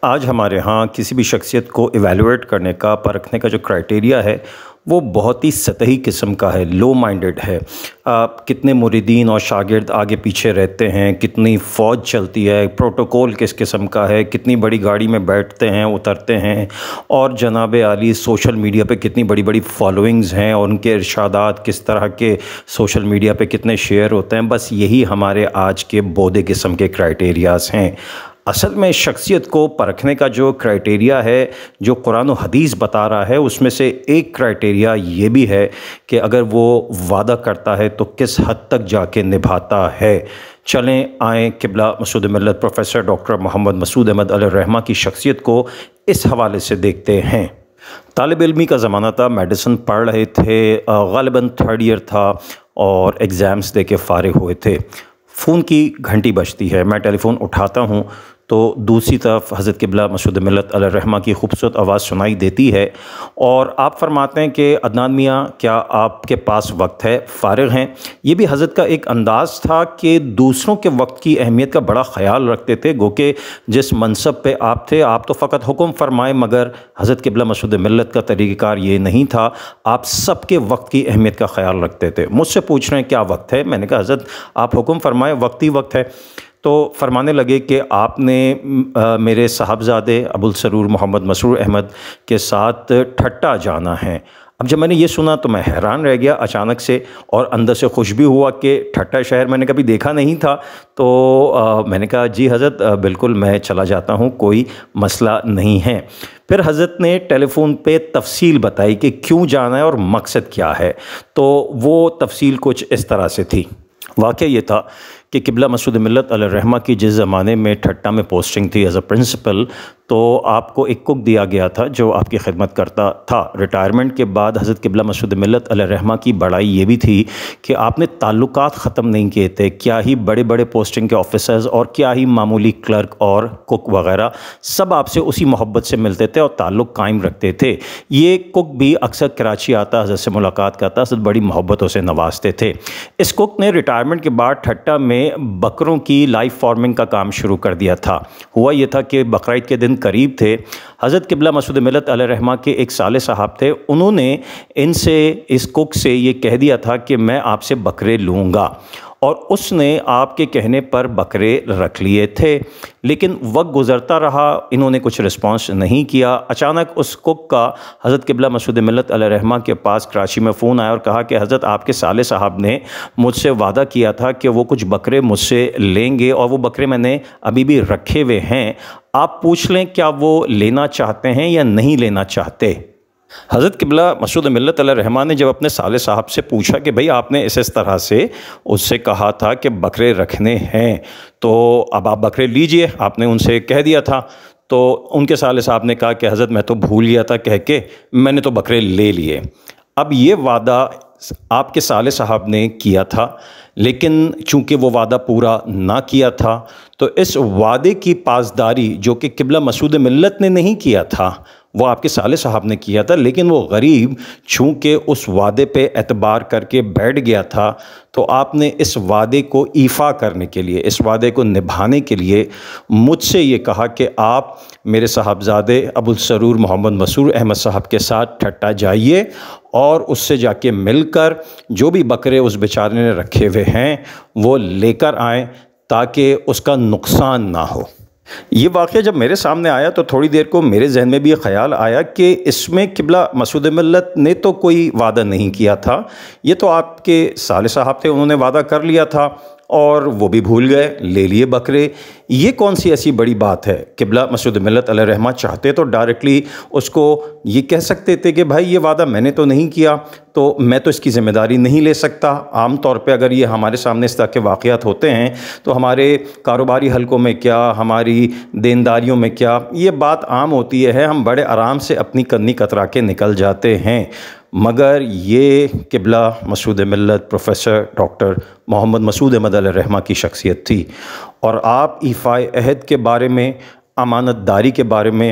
آج ہمارے ہاں کسی بھی شخصیت کو ایویلویٹ کرنے کا پرکھنے کا جو کرائٹیریا ہے وہ بہت ہی سطحی قسم کا ہے، لو مائنڈڈ ہے۔ کتنے مریدین اور شاگرد آگے پیچھے رہتے ہیں، کتنی فوج چلتی ہے، پروٹوکول کس قسم کا ہے، کتنی بڑی گاڑی میں بیٹھتے ہیں اترتے ہیں، اور جناب عالی سوشل میڈیا پہ کتنی بڑی بڑی فالوئنگز ہیں، اور ان کے ارشادات کس طرح کے سوشل میڈیا پہ کتنے شیئر ہوتے ہیں۔ بس یہی ہمارے آج کے بودھے قسم کے کرائٹیریاز ہیں۔ اصل میں شخصیت کو پرکھنے کا جو کرائٹیریا ہے، جو قرآن و حدیث بتا رہا ہے، اس میں سے ایک کرائٹیریا یہ بھی ہے کہ اگر وہ وعدہ کرتا ہے تو کس حد تک جا کے نبھاتا ہے۔ چلیں آئیں قبلہ مسعود ملت پروفیسر ڈاکٹر محمد مسعود احمد علیہ الرحمہ کی شخصیت کو اس حوالے سے دیکھتے ہیں۔ طالب علمی کا زمانہ تھا، میڈیسن پڑھ رہے تھے، غالباً 3rd ایئر تھا اور ایگزامز دے کے فارغ ہوئے تھے۔ فون کی گھنٹی بجتی ہے، میں ٹیلی فون اٹھاتا ہوں تو دوسری طرف حضرت قبلہ مسعود ملت علیہ الرحمہ کی خوبصورت آواز سنائی دیتی ہے، اور آپ فرماتے ہیں کہ عدنان میاں کیا آپ کے پاس وقت ہے، فارغ ہیں؟ یہ بھی حضرت کا ایک انداز تھا کہ دوسروں کے وقت کی اہمیت کا بڑا خیال رکھتے تھے، گو کہ جس منصب پہ آپ تھے آپ تو فقط حکم فرمائیں، مگر حضرت قبلہ مسعود ملت کا طریقہ کار یہ نہیں تھا، آپ سب کے وقت کی اہمیت کا خیال رکھتے تھے۔ مجھ سے پوچھ رہے ہیں کیا وقت ہے؟ میں نے کہا حضرت آپ حکم فرمائیں، وقت ہی وقت ہے۔ تو فرمانے لگے کہ آپ نے میرے صاحبزادے ابوالسرور محمد مسرور احمد کے ساتھ ٹھٹا جانا ہے۔ اب جب میں نے یہ سنا تو میں حیران رہ گیا اچانک سے، اور اندر سے خوش بھی ہوا کہ ٹھٹا شہر میں نے کبھی دیکھا نہیں تھا۔ تو میں نے کہا جی حضرت بالکل میں چلا جاتا ہوں، کوئی مسئلہ نہیں ہے۔ پھر حضرت نے ٹیلی فون پہ تفصیل بتائی کہ کیوں جانا ہے اور مقصد کیا ہے۔ تو وہ تفصیل کچھ اس طرح سے تھی۔ واقعہ یہ تھا کہ قبلہ مسعود ملت علیہ الرحمہ کی جس زمانے میں ٹھٹا میں پوسٹنگ تھی ایز اے پرنسپل، تو آپ کو ایک کک دیا گیا تھا جو آپ کی خدمت کرتا تھا۔ ریٹائرمنٹ کے بعد حضرت قبلہ مسعود ملت علیہ الرحمہ کی بڑائی یہ بھی تھی کہ آپ نے تعلقات ختم نہیں کیے تھے، کیا ہی بڑے بڑے پوسٹنگ کے آفیسرز اور کیا ہی معمولی کلرک اور کک وغیرہ سب آپ سے اسی محبت سے ملتے تھے اور تعلق قائم رکھتے تھے۔ یہ کک بھی اکثر کراچی آتا، حضرت سے ملاقات کرتا، حضرت بڑی محبتوں سے نوازتے تھے۔ اس کک نے ریٹائرمنٹ کے بعد ٹھٹا میں بکروں کی لائف فارمنگ کا کام شروع کر دیا تھا۔ ہوا یہ تھا کہ بقرعید کے دن قریب تھے، حضرت قبلہ مسعود ملت علیہ الرحمہ کے ایک صالح صاحب تھے، انہوں نے اس کک سے یہ کہہ دیا تھا کہ میں آپ سے بکرے لوں گا، اور اس نے آپ کے کہنے پر بکرے رکھ لیے تھے۔ لیکن وقت گزرتا رہا، انہوں نے کچھ رسپانس نہیں کیا۔ اچانک اس کک کا حضرت قبلہ مسعود ملت علیہ الرحمہ کے پاس کراچی میں فون آیا اور کہا کہ حضرت آپ کے صالح صاحب نے مجھ سے وعدہ کیا تھا کہ وہ کچھ بکرے مجھ سے لیں گے، اور وہ بکرے میں نے ابھی بھی رکھے ہوئے ہیں، آپ پوچھ لیں کیا وہ لینا چاہتے ہیں یا نہیں لینا چاہتے۔ حضرت قبلہ مسعود ملت علیہ الرحمہ نے جب اپنے صالح صاحب سے پوچھا کہ بھئی آپ نے اس طرح سے اس سے کہا تھا کہ بکرے رکھنے ہیں، تو اب آپ بکرے لیجئے، آپ نے ان سے کہہ دیا تھا۔ تو ان کے صالح صاحب نے کہا کہ حضرت میں تو بھول گیا تھا کہہ کے، میں نے تو بکرے لے لیے۔ اب یہ وعدہ آپ کے صالح صاحب نے کیا تھا، لیکن چونکہ وہ وعدہ پورا نہ کیا تھا تو اس وعدے کی پاسداری جو کہ قبلہ مسعود ملت نے نہیں کیا تھا، وہ آپ کے صالح صاحب نے کیا تھا، لیکن وہ غریب چونکہ اس وعدے پہ اعتبار کر کے بیٹھ گیا تھا، تو آپ نے اس وعدے کو ایفا کرنے کے لیے، اس وعدے کو نبھانے کے لیے مجھ سے یہ کہا کہ آپ میرے صاحبزادے ابوالسرور محمد مسرور احمد صاحب کے ساتھ ٹھٹا جائیے، اور اس سے جا کے مل کر جو بھی بکرے اس بیچارے نے رکھے ہوئے ہیں وہ لے کر آئیں تاکہ اس کا نقصان نہ ہو۔ یہ واقعہ جب میرے سامنے آیا تو تھوڑی دیر کو میرے ذہن میں بھی یہ خیال آیا کہ اس میں قبلہ مسعود ملت نے تو کوئی وعدہ نہیں کیا تھا، یہ تو آپ کے صالح صاحب تھے، انہوں نے وعدہ کر لیا تھا اور وہ بھی بھول گئے، لے لیے بکرے۔ یہ کون سی ایسی بڑی بات ہے؟ قبلہ مسعود ملت علیہ الرحمہ چاہتے تو ڈائریکٹلی اس کو یہ کہہ سکتے تھے کہ بھائی یہ وعدہ میں نے تو نہیں کیا، تو میں تو اس کی ذمہ داری نہیں لے سکتا۔ عام طور پہ اگر یہ ہمارے سامنے اس طرح کے واقعات ہوتے ہیں تو ہمارے کاروباری حلقوں میں کیا، ہماری دینداریوں میں کیا، یہ بات عام ہوتی ہے، ہم بڑے آرام سے اپنی کنی کترا کے نکل جاتے ہیں۔ مگر یہ قبلہ مسعود ملت پروفیسر ڈاکٹر محمد مسعود احمد علیہ الرحمہ کی شخصیت تھی، اور آپ ایفائے عہد کے بارے میں، امانت داری کے بارے میں